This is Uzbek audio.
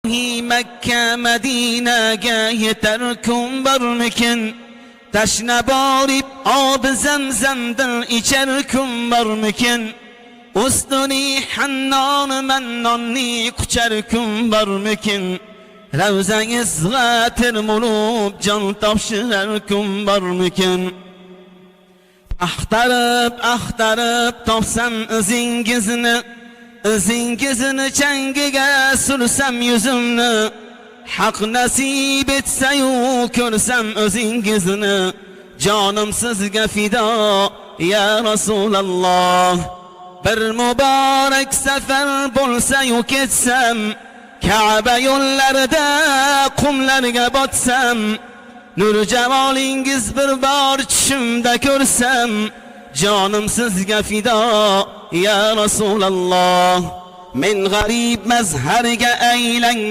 Mekke Medine'ge yeterkum barmikin, taşna borib ob zamzamdan içerkum barmikin, ustuni hannon mannonni qucharkum barmikin, ravzangiz g'atir mulub jon topshirarkum barmikin. Axtarib topsam izingizni, izingizni changiga sursam yuzimni, haq nasib etsa-yu ko'rsam o'zingizni, jonim sizga fido ya Rasululloh. Bir muborak safar bo'lsa-yu ketsam, Ka'ba yo'llarida qumlarga botsam, nur javolingiz bir bor tushimda ko'rsam, jonim sizga fido ya Rasululloh. Men g'arib mazharga aylang